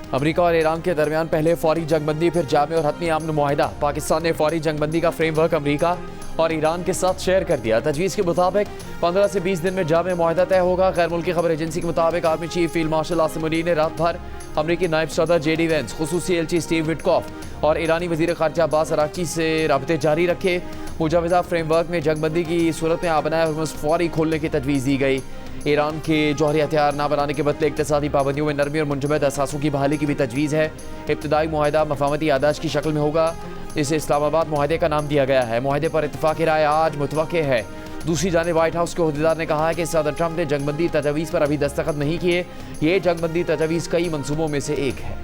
America और Iran के दरमियान पहले फौरी जंगबंदी फिर जामे और हतमी अमन मुआहिदा। पाकिस्तान ने फौरी जंगबंदी का फ्रेमवर्क अमेरिका और ईरान के साथ शेयर कर दिया। तजवीज़ के मुताबिक 15 से 20 दिन में जामे मुआहिदा तय होगा। गैर मुल्की खबर एजेंसी के मुताबिक army chief field marshal Asim Munir ने रात भर अमरीकी नायब सदर जेडी वेंस, खुसूसी एलची स्टीव विटकॉफ और ईरानी वजीर खारजा अब्बास अरागची से रबते जारी रखे। मुजवजा फ्रेमवर्क में जंगबंदी की सूरत में आबनाए हुर्मुज़ फौरी खोलने की तजवीज़ दी गई। ईरान के जौहरी हथियार न बनाने के बदले इक़्तिसादी पाबंदियों में नरमी और मुंजमद असासों की बहाली की भी तजवीज़ है। इब्तदाई मुआहिदा मफाहमती आदाश की शक्ल में होगा। इसे इस्लामाबाद मुआहिदे का नाम दिया गया है। मुआहिदे पर इत्तफाक़ राय आज मुतवक्के है। दूसरी जानिब व्हाइट हाउस के अहदेदार ने कहा है कि सदर ट्रंप ने जंगबंदी तजवीज़ पर अभी दस्तखत नहीं किए। ये जंगबंदी तजवीज़ कई मंसूबों में से एक है।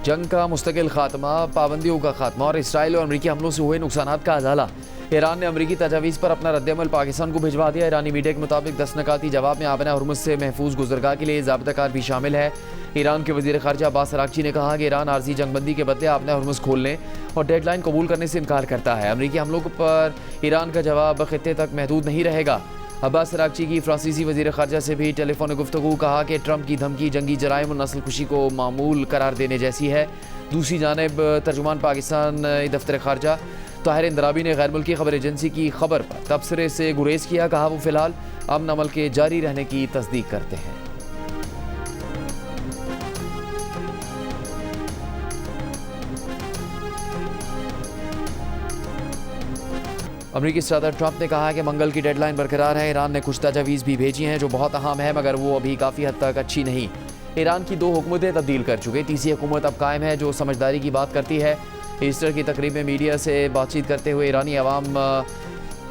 जंग का मुस्तकिल खात्मा, पाबंदियों का खात्मा और इसराइल और अमरीकी हमलों से हुए नुकसानात का अजाला। ईरान ने अमरीकी तजावीज़ पर अपना रद्दअमल पाकिस्तान को भिजवा दिया। ईरानी मीडिया के मुताबिक 10 नकाती जवाब में आबना हुर्मुज़ से महफूज गुज़रगाह के लिए ज़ाब्ता भी शामिल है। ईरान के वज़ीर ख़ारजा अब्बास अरागची ने कहा कि ईरान आर्जी जंगबंदी के बदले आबना हुर्मुज़ खोलने और डेडलाइन कबूल करने से इनकार करता है। अमरीकी हमलों पर ईरान का जवाब खित्ते तक महदूद नहीं रहेगा। अब्बास अरागची की फ्रांसीसी वज़ीर ख़ारजा से भी टेलीफोन गुफ्तगू, कहा कि ट्रंप की धमकी जंगी जराइम और नस्ल खुशी को मामूल करार देने जैसी है। दूसरी जानिब तर्जुमान पाकिस्तान दफ्तर ख़ारजा ताहिर इंदराबी ने गैर मुल्की खबर एजेंसी की खबर पर तबसरे से गुरेज किया। कहा वो फ़िलहाल अमन अमल के जारी रहने की तस्दीक करते हैं। अमरीकी सदर ट्रंप ने कहा है कि मंगल की डेडलाइन बरकरार है। ईरान ने कुछ तजावीज़ भी भेजी हैं जो बहुत अहम है, मगर वो अभी काफ़ी हद तक अच्छी नहीं। ईरान की 2 हुकूमतें तब्दील कर चुके, तीसरी हुकूमत अब कायम है जो समझदारी की बात करती है। ईस्टर की तकरीब में मीडिया से बातचीत करते हुए ईरानी अवाम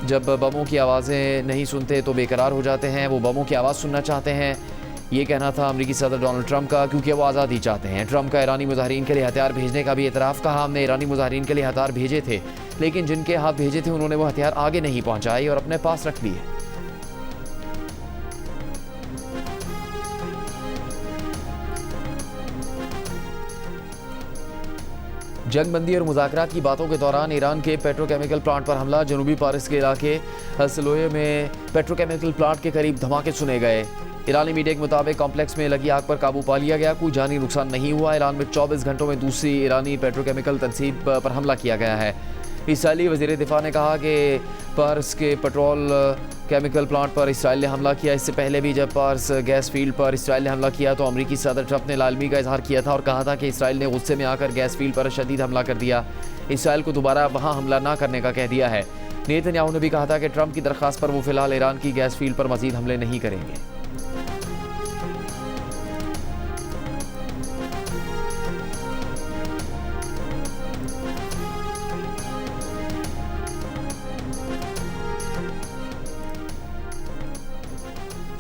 जब बमों की आवाज़ें नहीं सुनते तो बेकरार हो जाते हैं, वो बमों की आवाज़ सुनना चाहते हैं। ये कहना था अमरीकी सदर डोनाल्ड ट्रंप का, क्योंकि वो आज़ादी चाहते हैं। ट्रंप का ईरानी मुजाहिरीन के लिए हथियार भेजने का भी एतराफ़। कहा हमने ईरानी मुजाहिरीन के लिए हथियार भेजे थे, लेकिन जिनके हाथ भेजे थे उन्होंने वो हथियार आगे नहीं पहुँचाए और अपने पास रख लिए। जंगबंदी और मुज़ाकरात की बातों के दौरान ईरान के पेट्रोकेमिकल प्लांट पर हमला। जनूबी पारिस के इलाके हसलोये में पेट्रोकेमिकल प्लांट के करीब धमाके सुने गए। ईरानी मीडिया के मुताबिक कॉम्प्लेक्स में लगी आग पर काबू पा लिया गया। कोई जानी नुकसान नहीं हुआ। ईरान में 24 घंटों में दूसरी ईरानी पेट्रोकेमिकल तनसीब पर हमला किया गया है। इसराइली वज़ीर दिफा ने कहा कि पार्स के पेट्रोल केमिकल प्लांट पर इसराइल ने हमला किया। इससे पहले भी जब पार्स गैस फील्ड पर इसराइल ने हमला किया तो अमरीकी सदर ट्रंप ने लालमी का इजहार किया था और कहा था कि इसराइल ने गुस्से में आकर गैस फील्ड पर शदीद हमला कर दिया। इसराइल को दोबारा वहां हमला न करने का कह दिया है। नेतन्याहू ने भी कहा था कि ट्रंप की दरख्वास्त पर वो फिलहाल ईरान की गैस फील्ड पर मजीद हमले नहीं करेंगे।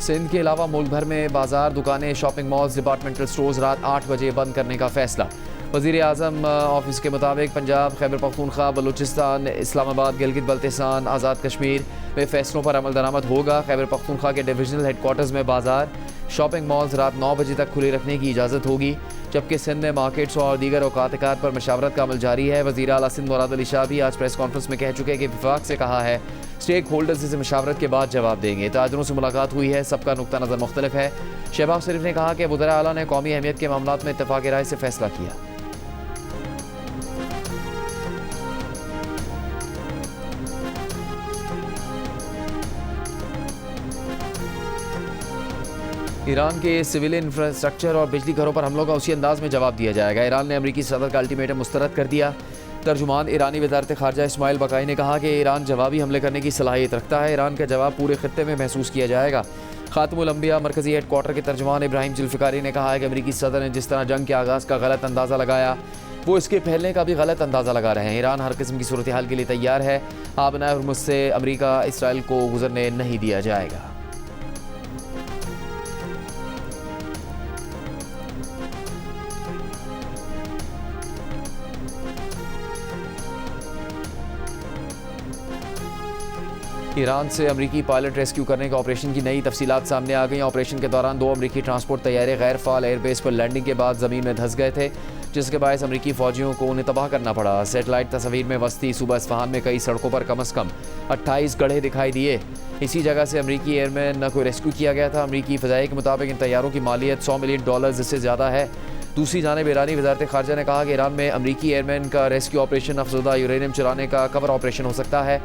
सिंध के अलावा मुल्क भर में बाजार, दुकानें, शॉपिंग मॉल्स, डिपार्टमेंटल स्टोर्स रात 8 बजे बंद करने का फैसला। वज़ीर आज़म ऑफिस के मुताबिक पंजाब, खैबर पख्तूनख्वा, बलूचिस्तान, इस्लामाबाद, गिलगित बल्तिस्तान, आज़ाद कश्मीर में फ़ैसलों पर अमल दरामद होगा। खैबर पख्तूनख्वा के डिविजनल हेडक्वार्टर्स में बाजार, शॉपिंग मॉल्स रात 9 बजे तक खुले रखने की इजाज़त होगी, जबकि सिंध में मार्केट्स और दीगर औकात पर मशावरत का अमल जारी है। वज़ीर आला सिंध मुराद अली शाह भी आज प्रेस कॉन्फ्रेंस में कह चुके कि विफाक से कहा है स्टेक होल्डर्स इसे मशावरत के बाद जवाब देंगे। ताजरों से मुलाकात हुई है, सबका नुक्ता नज़र मुख्तलिफ है। शहबाज शरीफ ने कहा कि वज़ीर आला ने कौमी अहमियत के मामलात में इत्तफ़ाक़ राय से फैसला किया। ईरान के सिविल इंफ्रास्ट्रक्चर और बिजली घरों पर हमलों का उसी अंदाज में जवाब दिया जाएगा। ईरान ने अमरीकी सदर का अल्टीमेटम मुस्तरद कर दिया। तर्जुमान ईरानी वज़ारत ख़ारजा इस्माइल बकाई ने कहा कि ईरान जवाबी हमले करने की सलाहियत रखता है। ईरान का जवाब पूरे खित्ते में महसूस किया जाएगा। खातमुल अंबिया मरकज़ी हेडक्वार्टर के तर्जुमान इब्राहिम जुल्फ़िकारी ने कहा है कि अमरीकी सदर ने जिस तरह जंग के आगाज़ का गलत अंदाज़ा लगाया, वो इसके फैलने का भी गलत अंदाज़ा लगा रहे हैं। ईरान हर किस्म की सूरत हाल के लिए तैयार है। आबनाए हुर्मुज़ से अमरीका इसराइल को गुजरने नहीं दिया जाएगा। ईरान से अमरीकी पायलट रेस्क्यू करने के ऑपरेशन की नई तफसीलात सामने आ गई। ऑपरेशन के दौरान 2 अमरीकी ट्रांसपोर्ट तैयारे गैर फ़ाल एयरबेस पर लैंडिंग के बाद ज़मीन में धंस गए थे। जिसके बायस अमरीकी फौजियों को उन्हें तबाह करना पड़ा। सेटेलाइट तस्वीर में वस्ती सूबा इस्फहान में कई सड़कों पर कम से कम 28 गड्ढे दिखाई दिए। इसी जगह से अमरीकी एयरमैन को रेस्क्यू किया गया था। अमरीकी फ़ज़ाई के मुताबिक इन तैयारों की मालियत $100 मिलियन से ज़्यादा है। दूसरी जानिब ईरानी वज़ारत ख़ारजा ने कहा कि ईरान में अमरीकी एयरमैन का रेस्क्यू ऑपरेशन अफज़ुदा यूरेनियम चुराने का कवर ऑपरेशन हो सकता है,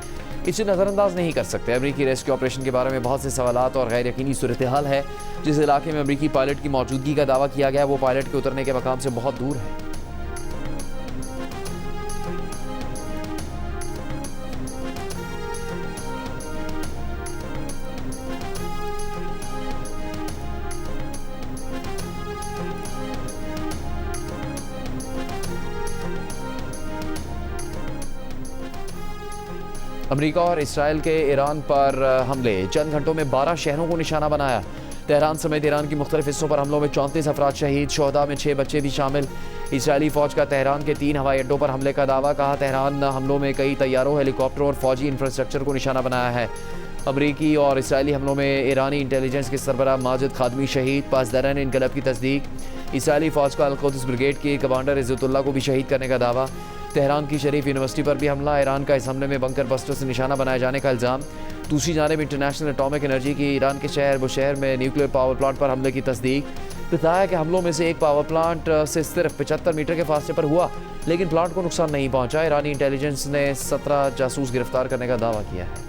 इसे नज़रअंदाज नहीं कर सकते। अमरीकी रेस्क्यू ऑपरेशन के बारे में बहुत से सवालात और गैर यकीनी सूरत हाल है। जिस इलाके में अमरीकी पायलट की मौजूदगी का दावा किया गया वो पायलट के उतरने के मकाम से बहुत दूर है। अमेरिका और इसराइल के ईरान पर हमले चंद घंटों में 12 शहरों को निशाना बनाया। तेहरान समेत ईरान की मुख्तलिफ हिस्सों पर हमलों में 34 अफराद शहीद, शोहदा में 6 बच्चे भी शामिल। इसराइली फ़ौज का तेहरान के 3 हवाई अड्डों पर हमले का दावा। कहा तेहरान हमलों में कई तैयारों, हेलीकॉप्टरों और फौजी इंफ्रास्ट्रक्चर को निशाना बनाया है। अमरीकी और इसराइली हमलों में ईरानी इंटेलिजेंस के सरबराह माजिद खादमी शहीद, पासदारान इनकलाब की तस्दीक। इसराइली फ़ौज का अल-कुद्स ब्रिगेड के कमांडर इज़्ज़तुल्लाह को भी शहीद करने का दावा। तेहरान की शरीफ यूनिवर्सिटी पर भी हमला, ईरान का इस हमले में बंकर बस्टर से निशाना बनाए जाने का इल्ज़ाम। दूसरी जानिब इंटरनेशनल एटॉमिक एनर्जी की ईरान के शहर बुशहर में न्यूक्लियर पावर प्लांट पर हमले की तस्दीक। बताया कि हमलों में से एक पावर प्लांट से सिर्फ 75 मीटर के फासले पर हुआ, लेकिन प्लांट को नुकसान नहीं पहुंचा। ईरानी इंटेलिजेंस ने 17 जासूस गिरफ्तार करने का दावा किया है।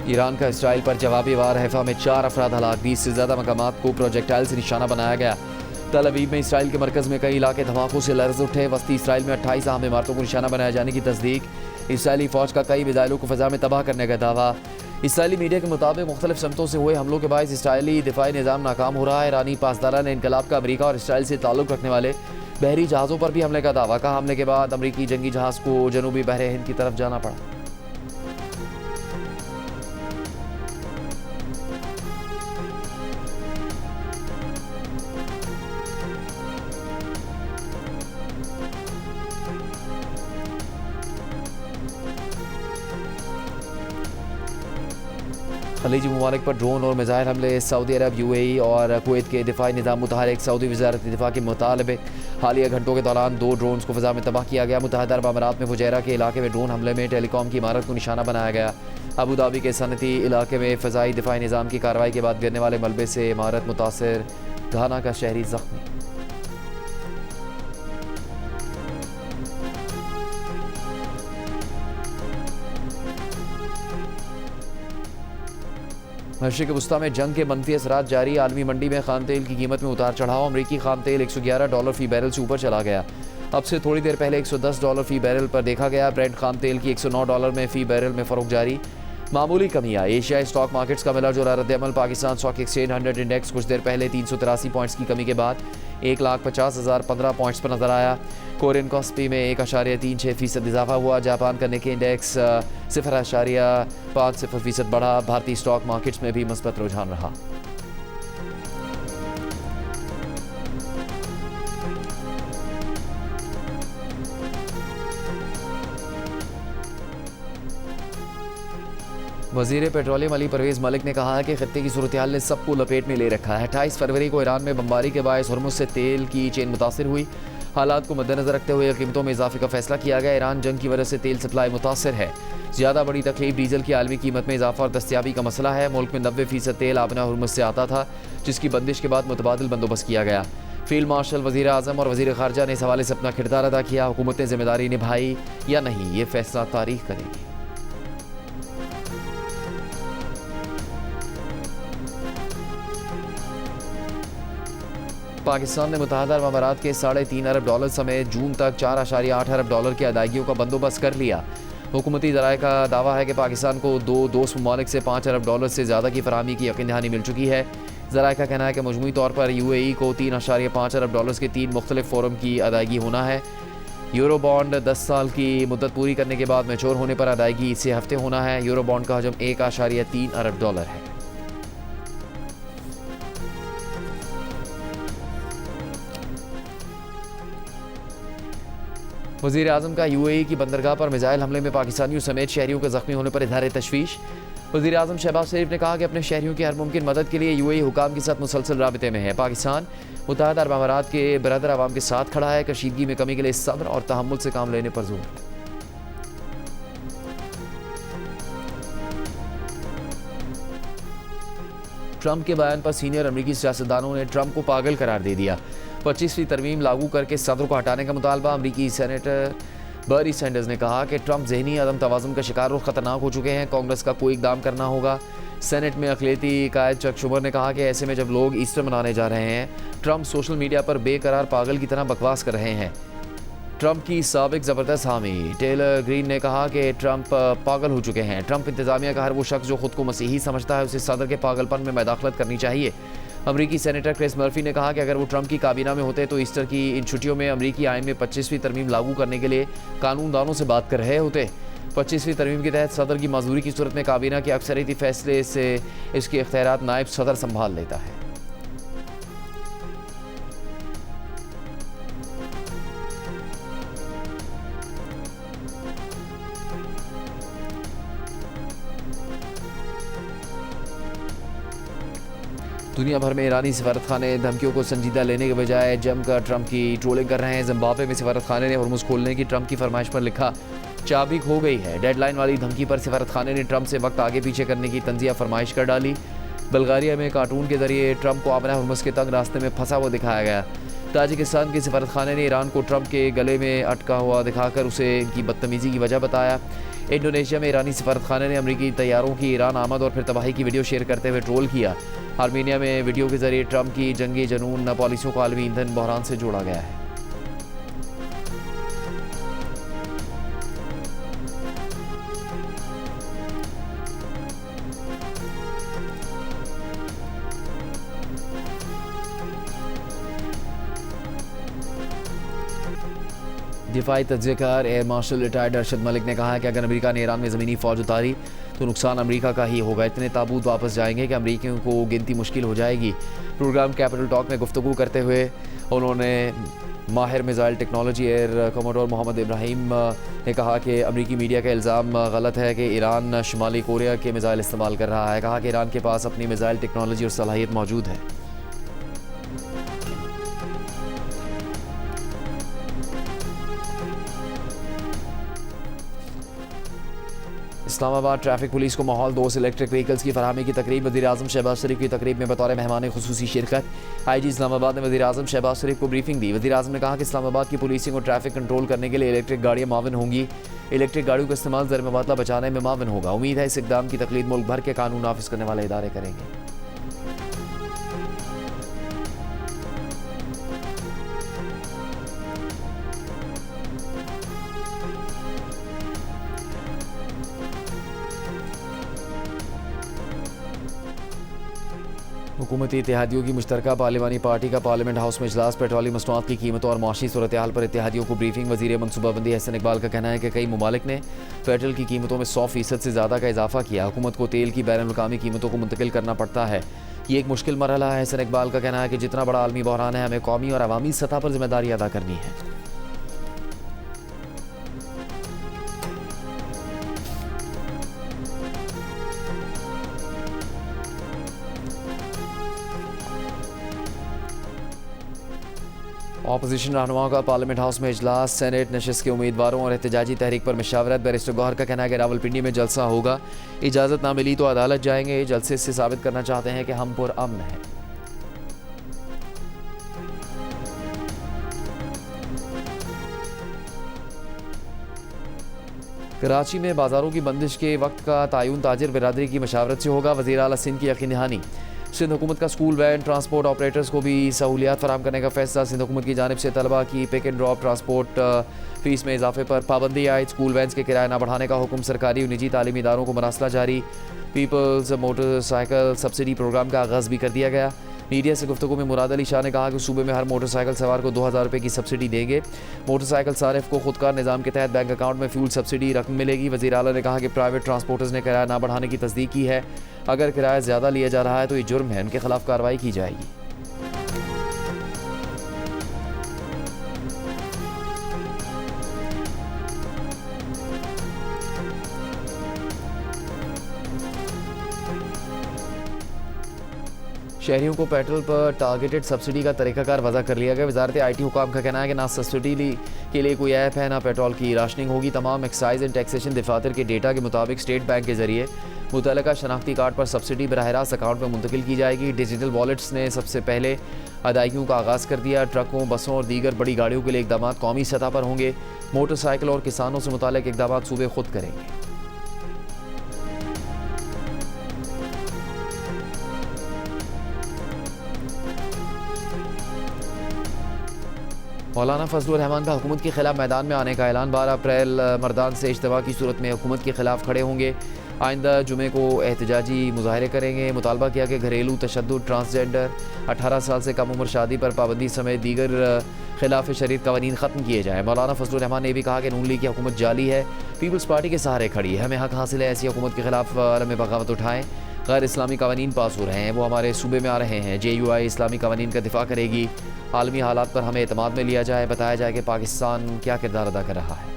ईरान का इसराइल पर जवाबी वार, हैफा में 4 अफराद हलाक, 20 से ज़्यादा मकामात को प्रोजेक्टाइल से निशाना बनाया गया। तल अवीव में इसराइल के मरकज़ में कई इलाके धमाकों से लर्ज़ उठे। वस्ती इसराइल में 28 अहम इमारतों को निशाना बनाए जाने की तस्दीक। इसराइली फ़ौज का कई मिसाइलों को फ़ज़ा में तबाह करने का दावा। इसराइली मीडिया के मुताबिक मुख्तलिफ समतों से हुए हमलों के बायस इसराइली दिफाई निज़ाम नाकाम हो रहा है। ईरानी पासदारान इनकलाब का अमरीका और इसराइल से ताल्लुक़ रखने वाले बहरी जहाज़ों पर भी हमले का दावा। कहा हमले के बाद अमरीकी जंगी जहाज़ को जनूबी बहरे हिंद की तरफ जाना पड़ा। खलीजी ममालिक पर ड्रोन और मिसाइल हमले, सऊदी अरब, यूएई और कुवैत के दिफाई निज़ाम मुतहरिक। सऊदी वज़ारत दिफा के मुतालबे हालिया घंटों के दौरान 2 ड्रोन्स को फ़ज़ा में तबाह किया गया। मुत्तहिदा अरब अमारात में फुजैरा के इलाके में ड्रोन हमले में टेलीकॉम की इमारत को निशाना बनाया गया। अबू धाबी के सनती इलाके में फ़ज़ाई दिफाई निज़ाम की कार्रवाई के बाद गिरने वाले मलबे से इमारत मुतासर, घाना का शहरी ज़ख्मी। मशरिक़ वस्ता में जंग के मनफी असरात जारी। आलमी मंडी में खान तेल की कीमत में उतार चढ़ाव। अमरीकी खान तेल $111 फ़ी बैरल से ऊपर चला गया। अब से थोड़ी देर पहले $110 फ़ी बैरल पर देखा गया। ब्रेंट खान तेल की $109 में फ़ी बैरल में फ़रोख्त जारी। मामूली कमियाँ। एशियाई स्टॉक मार्केट्स का मिला जुला रद्द-ए-अमल। पाकिस्तान स्टॉक एक्सचेंज 100 इंडेक्स कुछ देर पहले 383 पॉइंट्स की कमी के बाद 1,50,015 पॉइंट्स पर नजर आया। कोरियन कॉस्पी में 1.36% इजाफा हुआ। जापान का निक्की इंडेक्स 0.50% बढ़ा। भारतीय स्टॉक मार्केट्स में भी मुस्बत रुझान रहा। वज़ीर पेट्रोलियम अली परवेज़ मलिक ने कहा है कि खत्ते की सूरत हाल ने सबको लपेट में ले रखा है। 28 फरवरी को ईरान में बमबारी के बायस हुर्मुज़ से तेल की चेन मुतासिर हुई। हालात को मद्देनजर रखते हुए कीमतों में इजाफे का फैसला किया गया। ईरान जंग की वजह से तेल सप्लाई मुतासर है। ज़्यादा बड़ी तकलीफ डीजल की आलमी कीमत में इजाफा और दस्तियाबी का मसला है। मुल्क में 90% तेल आबना हुर्मुज़ से आता था, जिसकी बंदिश के बाद मुतबादिल बंदोबस्त किया गया। फील्ड मार्शल, वज़ीर आज़म और वज़ीर ख़ारजा ने इस हवाले से अपना किरदार अदा किया। हुकूमत ने जिम्मेदारी निभाई या नहीं, ये फैसला तारीख करेगी। पाकिस्तान ने मुत्तहिदा अरब अमारात के $3.5 अरब समेत जून तक $4.8 अरब की अदायगियों का बंदोबस्त कर लिया। हुकूमती ज़राए का दावा है कि पाकिस्तान को 2 दोस्त ममालिक से $5 अरब से ज़्यादा की फराहमी की यकीन दहानी मिल चुकी है। ज़राए का कहना है कि मजमूई तौर पर यूएई को $3.5 अरब के 3 मुख्तलिफ फोरम की अदायगी होना है। यूरो बॉन्ड 10 साल की मुद्दत पूरी करने के बाद मैच्योर होने पर अदायगी 6 हफ्ते होना है। यूरो बॉन्ड का हजम $1.3 अरब है। वज़ीर आज़म का UAE की बंदरगाह पर मिसाइल हमले में पाकिस्तानियों समेत शहरियों के ज़ख्मी होने पर इज़हार तशवीश। वज़ीर आज़म शहबाज शरीफ ने कहा कि अपने शहरियों की हर मुमकिन मदद के लिए UAE हुकाम के साथ मुसलसल राबिते में है। पाकिस्तान मुत्तहदा अरब अमारात के बरदर अवाम के साथ खड़ा है। कशीदगी में कमी के लिए सब्र और तहम्मुल से काम लेने पर जोर। ट्रंप के बयान पर सीनियर अमेरिकी सियासतदानों ने ट्रंप को पागल करार दे दिया। 25वीं तरमीम लागू करके सदर को हटाने का मुतालबा। अमेरिकी सेनेटर बर्नी सैंडर्स ने कहा कि ट्रंप ज़हनी अदम तवाज़ुन का शिकार और ख़तरनाक हो चुके हैं। कांग्रेस का कोई इक़दाम करना होगा। सेनेट में अक़लियती कायद चक शुमर ने कहा कि ऐसे में जब लोग ईस्टर मनाने जा रहे हैं, ट्रंप सोशल मीडिया पर बेकरार पागल की तरह बकवास कर रहे हैं। ट्रंप की साबिक ज़बरदस्त हामी टेलर ग्रीन ने कहा कि ट्रंप पागल हो चुके हैं। ट्रंप इंतज़ामिया का हर वो शख्स जो खुद को मसीही समझता है, उसे सदर के पागलपन में मदाखलत करनी चाहिए। अमरीकी सेनेटर क्रिस मर्फी ने कहा कि अगर वो ट्रंप की काबीना में होते तो ईस्टर की इन छुट्टियों में अमरीकी आइन में 25वीं तरमीम लागू करने के लिए कानूनदानों से बात कर रहे होते। 25वीं तरमीम के तहत सदर की मंजूरी की सूरत में काबीना के अक्सरियती फैसले से इसके इख्तियारात नायब सदर संभाल लेता है। दुनिया भर में ईरानी सफारत खाने धमकियों को संजीदा लेने के बजाय जमकर ट्रंप की ट्रोलिंग कर रहे हैं। जिम्बाब्वे में सफारत खाने ने हुर्मुज़ खोलने की ट्रंप की फरमाइश पर लिखा, चाबी खो गई है। डेडलाइन वाली धमकी पर सफारत खाने ने ट्रंप से वक्त आगे पीछे करने की तंजिया फरमाइश कर डाली। बल्गारिया में कार्टून के जरिए ट्रंप को आबना हुर्मुज़ के तंग रास्ते में फंसा हुआ दिखाया गया। ताजिकिस्तान के सफारत खाने ने ईरान को ट्रंप के गले में अटका हुआ दिखाकर उसे इनकी बदतमीज़ी की वजह बताया। इंडोनेशिया में ईरानी सफारत खाने ने अमरीकी तैयारों की ईरान आमद और फिर तबाही की वीडियो शेयर करते हुए ट्रोल किया। आर्मीनिया में वीडियो के जरिए ट्रंप की जंगी जनून पॉलिसियों को आलमी ईंधन बहरान से जोड़ा गया है। दिफाई तज्ज़ियेकार air marshal retired Arshad Malik ने कहा है कि अगर अमेरिका ने ईरान में ज़मीनी फ़ौज उतारी तो नुकसान अमेरिका का ही होगा। इतने ताबूत वापस जाएंगे कि अमेरिकियों को गिनती मुश्किल हो जाएगी। प्रोग्राम कैपिटल टॉक में गुफ्तगू करते हुए उन्होंने माहिर missile technology air commodore Mohammad Ibrahim ने कहा कि अमेरिकी मीडिया का इल्ज़ाम गलत है कि ईरान शुमाली कोरिया के मिसाइल इस्तेमाल कर रहा है। कहा कि ईरान के पास अपनी मिसाइल टेक्नोलॉजी और सलाहियत मौजूद है। इस्लामाबाद ट्रैफिक पुलिस को माहौल दोस्त इलेक्ट्रिक व्हीकल्स की फराहमी की तकरीब। वज़ीर आज़म शहबाज शरीफ की तकरीब में बतौर मेहमान खुसूसी शिरकत। IG इस्लामाबाद ने वज़ीर आज़म शहबाज शरीफ को ब्रीफिंग दी। वज़ीर आज़म ने कहा कि इस्लामाबाद की पुलिसिंग और ट्रैफिक कंट्रोल करने के लिए इलेक्ट्रिक गाड़ियाँ मावन होंगी। इलेक्ट्रिक गाड़ियों का इस्तेमाल ज़र मुबादला बचाने में मावन होगा। उम्मीद है इस इक़दाम की तकलीद मुल्क भर के कानून नाफिज करने वाले इदारे करेंगे। हुकूमती इत्तेहादियों की मुश्तरका पार्लिमानी पार्टी का पार्लियामेंट हाउस में इजलास। पेट्रोलियम मसनूआत की कीमतों और माशी सूरत हाल पर इत्तेहादियों को ब्रीफिंग। वज़ीर मनसूबाबंदी हसन इकबाल का कहना है कि कई ममालिक ने पेट्रोल की कीमतों में 100% से ज़्यादा का इजाफा किया। हुकूमत को तेल की बैनुल-अक़वामी कीमतों को मुंतकिल करना पड़ता है। ये एक मुश्किल मरहला है। हसन इकबाल का कहना है कि जितना बड़ा आलमी बहरान है, हमें कौमी और अवामी सतह पर जिम्मेदारी अदा करनी है। अपोजिशन रहनुमाओं का पार्लियामेंट हाउस में इजलास। सेनेट नशिस्त के उम्मीदवारों और एहतजाजी तहरीक पर मशावरत। बैरिस्टर गौहर का कहना है कि रावलपिंडी में जलसा होगा। इजाज़त ना मिली तो अदालत जाएंगे। जलसे से साबित करना चाहते हैं कि हम पुरअमन हैं। कराची में बाजारों की बंदिश के वक्त का तयन ताजिर बिरादरी की मशावरत से होगा। वज़ीर आला सिंध की यकीन दहानी। सिंध हुकूमत का स्कूल वैन ट्रांसपोर्ट ऑपरेटर्स को भी सहूलियात फराहम करने का फैसला। सिंध हुकूमत की जानिब से तलबा की pick and drop transport fees में इजाफे पर पाबंदी आयद। स्कूल वैन्स के किराया न बढ़ाने का हुक्म। सरकारी और निजी तालीमी इदारों को मरासला जारी। पीपल्स मोटरसाइकिल सब्सिडी प्रोग्राम का आगाज़ भी कर दिया गया। मीडिया से गुफ्तगू में मुराद अली शाह ने कहा कि सूबे में हर मोटरसाइकिल सवार को 2000 रुपये की सब्सिडी देंगे। मोटरसाइकिल सारिफ को खुदकार निज़ाम के तहत बैंक अकाउंट में फ्यूल सब्सिडी रकम मिलेगी। वज़ीर आला ने कहा कि प्राइवेट ट्रांसपोर्टर्स ने किराया ना बढ़ाने की तस्दीक की है। अगर किराया ज़्यादा लिया जा रहा है तो ये जुर्म है, उनके खिलाफ कार्रवाई की जाएगी। शहरियों को पेट्रोल पर टारगेटेड सब्सिडी का तरीकाकार वज़ा कर लिया गया। वजारत IT हुकाम का कहना है कि ना सब्सिडी के लिए कोई ऐप है, ना पेट्रोल की राशनिंग होगी। तमाम एक्साइज एंड टैक्सेशन दफातर के डेटा के मुताबिक स्टेट बैंक के जरिए मुतल्लिका शनाख्ती कार्ड पर सब्सिडी बराह रास्त अकाउंट में मुंतकिल की जाएगी। डिजिटल वॉलेट्स ने सबसे पहले अदायगियों का आगाज़ कर दिया। ट्रकों, बसों और दीगर बड़ी गाड़ियों के लिए इकदाम कौमी सतह पर होंगे। मोटरसाइकिल और किसानों से मुताल्लिक इकदाम सूबे खुद करेंगे। मौलाना फजलुर रहमान का हुकूमत के खिलाफ मैदान में आने का ऐलान। 12 अप्रैल मर्दान से इज्तिमा की सूरत में हुकूमत के खिलाफ खड़े होंगे। आइंदा जुमे को एहतजाजी मुजाहरे करेंगे। मुतालबा किया कि घरेलू तशद्दुद, ट्रांसजेंडर, 18 साल से कम उम्र शादी पर पाबंदी समेत दीगर खिलाफ शरीयत कवानीन ख़त्म किए जाएँ। मौलाना फजलुर रहमान ने भी कहा कि नून लीग की हुकूमत जाली है, पीपल्स पार्टी के सहारे खड़ी है। हमें हक हासिल है ऐसी हुकूमत के खिलाफ आलम बगावत उठाएँ। गैर इस्लामी कवानीन पास हो रहे हैं, वो हमारे सूबे में आ रहे हैं। JUI इस्लामी कवानीन का दिफा करेगी। आलमी हालात पर हमें एतमाद में लिया जाए। बताया जाए कि पाकिस्तान क्या किरदार अदा कर रहा है।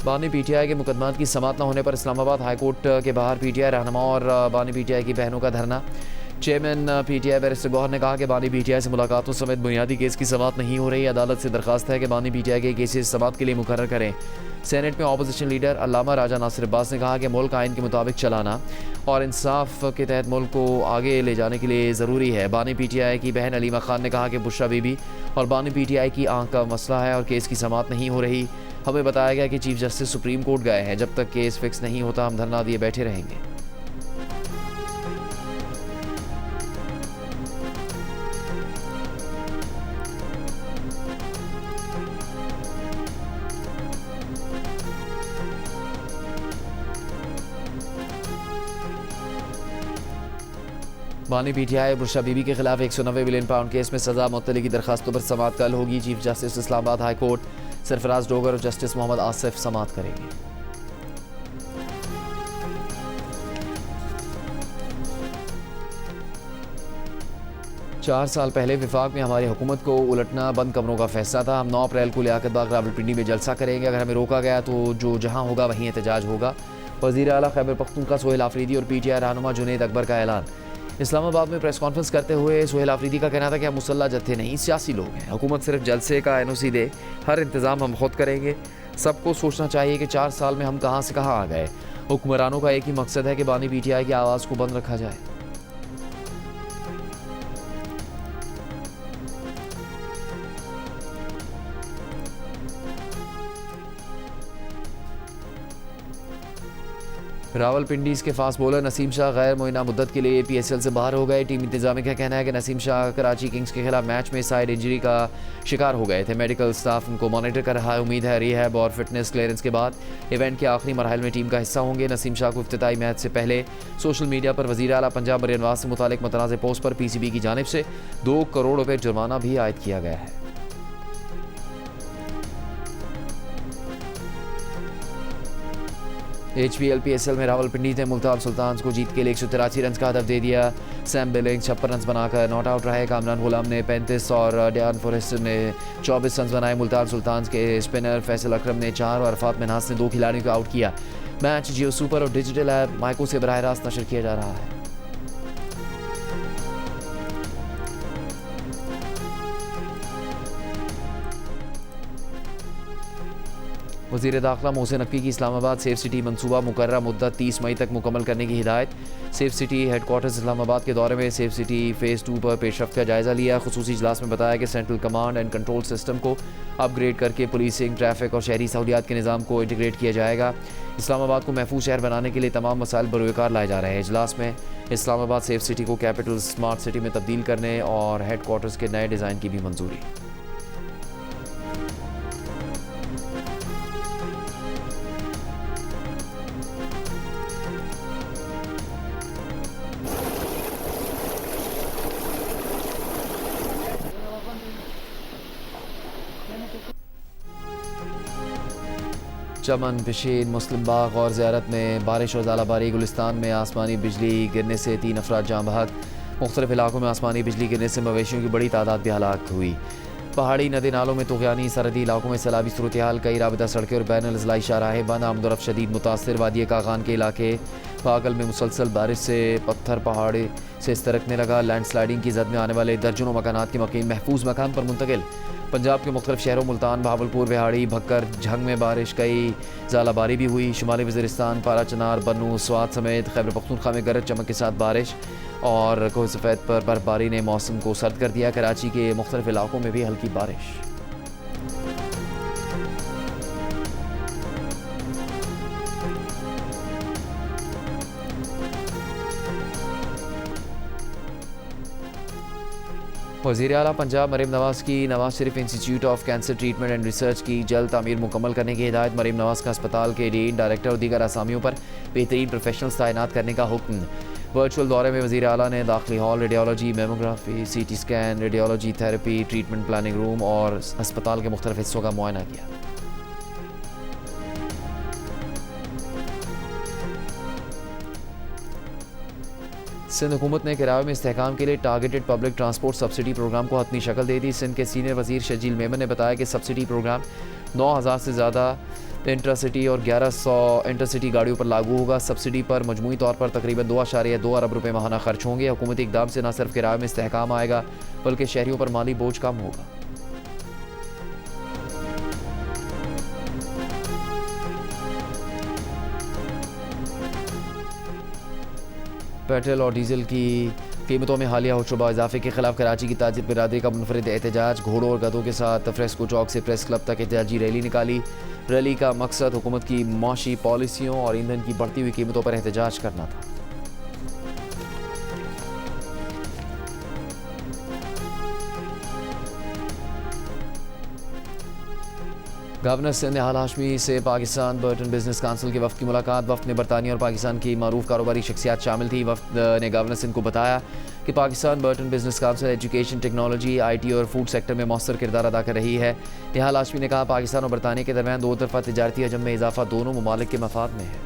बानी PTI के मुकदमात की समाअत न होने पर इस्लामाबाद हाईकोर्ट के बाहर PTI रहनुमा और बानी PTI की बहनों का धरना। चेयरमैन PTI बैरिस्टर गौहर ने कहा कि बानी PTI से मुलाकातों समेत बुनियादी केस की समाअत नहीं हो रही। अदालत से दरखास्त है कि बानी PTI के केसेस समाअत के लिए मुकर्रर करें। सेनेट में अपोजिशन लीडर अल्लामा राजा नासिर अब्बास ने कहा कि मुल्क आइन के मुताबिक चलाना और इंसाफ के तहत मुल्क को आगे ले जाने के लिए ज़रूरी है। बानी PTI की बहन अलीमा खान ने कहा कि बुशरा बीबी और बानी PTI की आंख का मसला है और केस की समाअत नहीं हो रही। हमें बताया गया कि चीफ जस्टिस सुप्रीम कोर्ट गए हैं। जब तक केस फिक्स नहीं होता हम धरना दिए बैठे रहेंगे। बानी PTI बुशरा बीबी के खिलाफ 190 मिलियन पाउंड केस में सजा मुअत्तली की दरखास्तों पर समाअत कल होगी। Chief justice Islamabad high court Sarfaraz Dogar और जस्टिस मोहम्मद आसिफ समाअत करेंगे। चार साल पहले विफाक में हमारी हुकूमत को उलटना बंद कमरों का फैसला था। हम 9 अप्रैल को लियाकत बाग रावलपिंडी में जलसा करेंगे। अगर हमें रोका गया तो जो जहां होगा वहीं एहतजाज होगा। वज़ीर आला खैबर पख्तूनख्वा सोहेल आफरीदी और PTI रहनुमा जुनैद अकबर का ऐलान। इस्लामाबाद में प्रेस कॉन्फ्रेंस करते हुए सोहेल आफरीदी का कहना था कि हम मुसल्ला जत्थे नहीं, सियासी लोग हैं। हुकूमत सिर्फ जलसे का NOC दे, हर इंतज़ाम हम खुद करेंगे। सबको सोचना चाहिए कि 4 साल में हम कहाँ से कहाँ आ गए। हुक्मरानों का एक ही मकसद है कि बानी PTI की आवाज़ को बंद रखा जाए। रावलपिंडी के फास्ट बॉलर नसीम शाह गैर मुइना मुद्दत के लिए PSL से बाहर हो गए। टीम इंतजामिया का कहना है कि नसीम शाह कराची किंग्स के खिलाफ मैच में साइड इंजरी का शिकार हो गए थे। मेडिकल स्टाफ उनको मॉनिटर कर रहा है। उम्मीद है रिहैब और फिटनेस क्लियरेंस के बाद इवेंट के आखिरी मरहल में टीम का हिस्सा होंगे। नसीम शाह को इफ्तिताई मैच से पहले सोशल मीडिया पर वज़ीर आला पंजाब मरियम नवाज से मुतालिक मुतनाज़ पोस्ट पर PCB की जानिब से 2 करोड़ रुपये जुर्माना भी आयद किया गया है। HPL PSL में रावलपिंडी ने मुल्तान सुल्तान्स को जीत के लिए 183 रन का हदफ दे दिया। सैम बिलिंग 56 रन बनाकर नॉट आउट रहे। कामरान गुलाम ने 35 और डैन फॉरेस्टर ने 24 रन बनाए। मुल्तान सुल्तान्स के स्पिनर फैसल अकरम ने 4 और अरफात मिन्हास ने 2 खिलाड़ियों को आउट किया। मैच जियो सुपर और डिजिटल ऐप माइको से बराह रास्त नशर किया जा रहा है। वज़ीर दाखिला मोहसिन नकवी की इस्लामाबाद सेफ सिटी मनसूबा मुकर्रर मुद्दत 30 मई तक मुकम्मल करने की हिदायत। सेफ सिटी हेडक्वार्टर्स इस्लामाबाद के दौरे में सेफ सिटी फ़ेज़ 2 पर पेशरफ्त का जायज़ा लिया। खुसूसी इजलास में बताया कि central command and control system को अपग्रेड करके पुलिसिंग, ट्रैफिक और शहरी सहूलियात के निज़ाम को इंटीग्रेट किया जाएगा। इस्लामाबाद को महफूज शहर बनाने के लिए तमाम मसाइल बरोकार लाए जा रहे हैं। इजलास में इस्लामाबाद सेफ सिटी को कैपिटल स्मार्ट सिटी में तब्दील करने और हेडक्वार्टर्स के नए डिज़ाइन की भी मंजूरी। चमन, पिशीन, मुस्लिम बाग और ज़ियारत में बारिश और ज़ालाबारी। गुलिस्तान में आसमानी बिजली गिरने से 3 अफराद जाँ बहक। मुख्तलिफ इलाकों में आसमानी बिजली गिरने से मवेशियों की बड़ी तादाद भी हलाक हुई। पहाड़ी नदी नालों में तुग़यानी, सरहदी इलाकों में सैलाबी सूरत हाल, कई राबिता सड़कें और बैन-अल-अज़लाई शाहराहें बंद, आमदोरफ्त शदीद मुतासिर, वादी कागान के इलाके पागल में मुसलसल बारिश से पत्थर पहाड़ी से सरकने लगा, लैंडस्लाइडिंग की जद में आने वाले दर्जनों मकानात के मकीन महफूज मकान पर मुंतकिल। पंजाब के मुख्तलिफ शहरों मुल्तान, बहावलपुर, बिहाड़ी, भक्कर, झंग में बारिश, कई ज़ालाबारी भी हुई। शुमाली वज़ीरिस्तान, पारा चनार, बन्नू, स्वात समेत खैबर पख्तूनख्वा में गरज चमक के साथ बारिश और कोह सफ़ेद पर बर्फबारी ने मौसम को सर्द कर दिया। कराची के मुख्तलिफ इलाकों में भी हल्की बारिश। वज़ीर आला पंजाब मरीम नवाज़ की Nawaz Sharif Institute of Cancer Treatment and Research की जल्द तामीर मुकम्मल करने की हिदायत। मरीम नवाज़ का अस्पताल के डीन, डायरेक्टर और दीगर असामियों पर बेहतरीन प्रोफेशनल्स तैनात करने का हुक्म। वर्चुअल दौरे में वज़ीर आला ने दाखिली hall, radiology, mammography, CT scan, radiology therapy, treatment planning room और अस्पताल के मुख्तलिफ हिस्सों का मुआयना किया। सिंध हुकूमत ने किराए में इस्तेहकाम के लिए targeted public transport subsidy programme को हतमी शक्ल दे दी। सिंध के सीनियर वज़ीर शजील मेमन ने बताया कि सब्सिडी प्रोग्राम 9000 से ज़्यादा इंटरसिटी और 1100 इंटरसिटी गाड़ियों पर लागू होगा। सब्सिडी पर मजमूई तौर पर तकरीबन 2.2 अरब रुपये माहाना खर्च होंगे। हुकूमती इक़दाम से न सिर्फ किराए में इस्तेहकाम आएगा बल्कि शहरियों पर माली बोझ कम होगा। पेट्रोल और डीजल की कीमतों में हालिया होशरुबा इजाफे के खिलाफ कराची की ताजिर बिरादरी का मुनफरिद एहतजाज। घोड़ों और गधों के साथ फ्रेस्को चौक से प्रेस क्लब तक एहतजाजी रैली निकाली। रैली का मकसद हुकूमत की माशी पॉलिसियों और ईंधन की बढ़ती हुई कीमतों पर एहतजाज करना था। गवर्नर सिंध निहाल हाशमी से पाकिस्तान बर्टन बिजनेस काउंसिल के वफ़द की मुलाकात। वफ़द में बरतानिया और पाकिस्तान की मारूफ कारोबारी शख्सियात शामिल थी। वफ़द ने गवर्नर सिंध को बताया कि Pakistan Burton business council education, technology, IT और फूड सेक्टर में मौसर किरदार अदा कर रही है। निहाल हाशमी ने कहा पाकिस्तान और बरतानिया के दरमियान दो तरफा तिजारती हजम में इजाफा दोनों ममालिक के मफाद में है।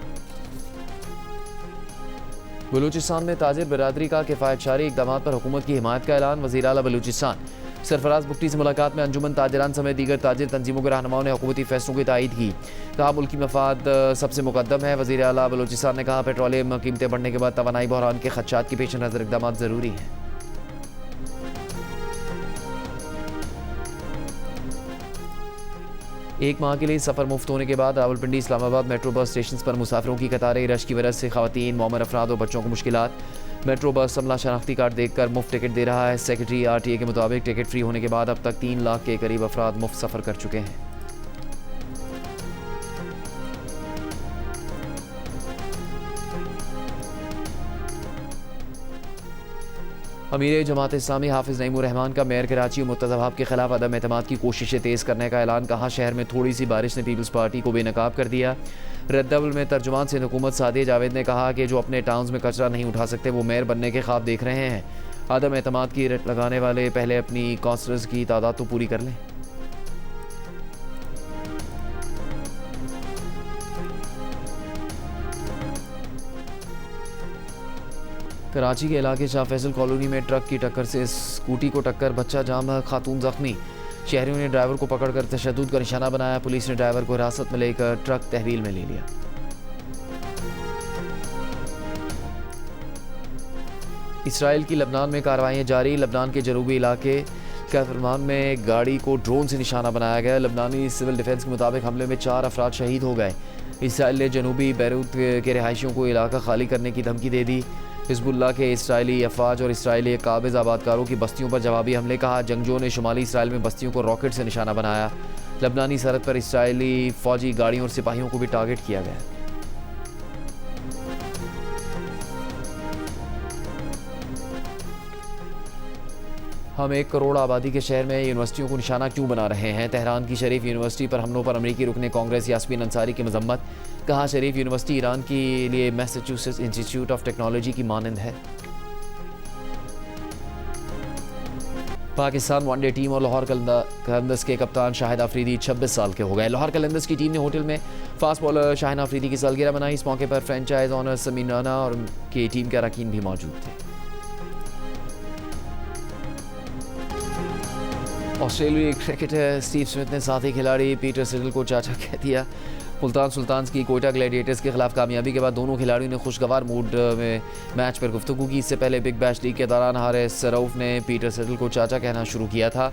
बलूचिस्तान में ताजिर बिरादरी का किफ़ायतशारी इक़दाम पर हुकूमत की हिमायत का ऐलान। वज़ीर आला बलूचिस्तान सरफराज बुगटी से मुलाकात में अंजुमन ताजिरान समेत दीगर ताजिर तंजीमों के रहनुमाओं ने हुकूमती फैसलों की तायीद की। कहा मुल्की मफाद सबसे मुकद्दम है। वज़ीर आला बलूचिस्तान ने कहा पेट्रोलियम कीमतें बढ़ने के बाद तवानाई बहरान के खदशात के पेश नज़र इक़दाम ज़रूरी हैं। एक माह के लिए सफ़र मुफ्त होने के बाद Rawalpindi Islamabad metro bus station पर मुसाफिरों की कतारें। रश की वजह से ख़वातीन, मौमर अफराद और बच्चों को मुश्किलात। मेट्रो बस अमला शनाख्ती कार्ड देखकर मुफ्त टिकट दे रहा है। सेक्रेटरी RTA के मुताबिक टिकट फ्री होने के बाद अब तक 3 लाख के करीब अफराद मुफ्त सफ़र कर चुके हैं। अमीर जमात इस्लामी हाफिज़ नईमुर रहमान का मेयर कराची और मुर्तज़ा वहाब के खिलाफ अदम एतमाद की कोशिशें तेज़ करने का ऐलान। कहा शहर में थोड़ी सी बारिश ने पीपल्स पार्टी को बेनकाब कर दिया। रद्दअमल में तर्जुमान सिंध हुकूमत सादिया जावेद ने कहा कि जो अपने टाउन्स में कचरा नहीं उठा सकते वो मेयर बनने के ख्वाब देख रहे हैं। अदम एतमाद की रट लगाने वाले पहले अपनी काउंसलर्स की तादाद तो पूरी कर लें। कराची के इलाके शाह फैसल कॉलोनी में ट्रक की टक्कर से स्कूटी को टक्कर, बच्चा जाम, खातून जख्मी। शहरियों ने ड्राइवर को पकड़कर तशद्दुद का निशाना बनाया। पुलिस ने ड्राइवर को हिरासत में लेकर ट्रक तहवील में ले लिया। इसराइल की लबनान में कार्रवाइयाँ जारी। लबनान के जनूबी इलाके कैफरमान में गाड़ी को ड्रोन से निशाना बनाया गया। लबनानी सिविल डिफेंस के मुताबिक हमले में 4 अफराद शहीद हो गए। इसराइल ने जनूबी बैरूत के रिहायशियों को इलाका खाली करने की धमकी दे दी। हिज़्बुल्लाह के इसराइली अफवाज और इसराइली काबिज़ आबादकारों की बस्तियों पर जवाबी हमले। कहा जंगजों ने शुमाली इसराइल में बस्तियों को रॉकेट से निशाना बनाया। लबनानी सरहद पर इसराइली फौजी गाड़ियों और सिपाहियों को भी टारगेट किया गया। हम 1 करोड़ आबादी के शहर में यूनिवर्सिटियों को निशाना क्यों बना रहे हैं? तेहरान की शरीफ यूनिवर्सिटी पर हमलों पर अमरीकी रुकने कांग्रेस यास्मीन अंसारी की मजम्मत। कहा शरीफ यूनिवर्सिटी ईरान के लिए मैसाचुसेट्स इंस्टीट्यूट ऑफ टेक्नोलॉजी की मानंद है। पाकिस्तान वनडे टीम और लाहौर कलंदर्स के कप्तान शाहिद आफरीदी 26 साल के हो गए। लाहौर कलंदर्स की टीम ने होटल में फास्ट बॉलर शाहिद आफरीदी की सालगिरह मनाई। इस मौके पर फ्रेंचाइज ऑनर समीन राना और उनकी टीम के अरकान भी मौजूद थे। ऑस्ट्रेलियाई क्रिकेटर स्टीव स्मिथ ने साथी खिलाड़ी पीटर सिडल को चाचा कह दिया। मुल्तान सुल्तान्स की कोयटा ग्लैडिएटर्स के खिलाफ कामयाबी के बाद दोनों खिलाड़ियों ने खुशगवार मूड में मैच पर गुफ्तगू की। इससे पहले बिग बैश लीग के दौरान हारिस रऊफ ने पीटर सिडल को चाचा कहना शुरू किया था।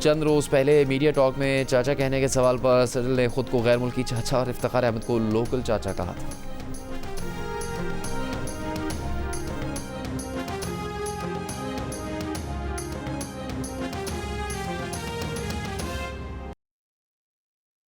चंद रोज़ पहले मीडिया टॉक में चाचा कहने के सवाल पर सिडल ने खुद को गैर मुल्की चाचा और इफ्तिखार अहमद को लोकल चाचा कहा था।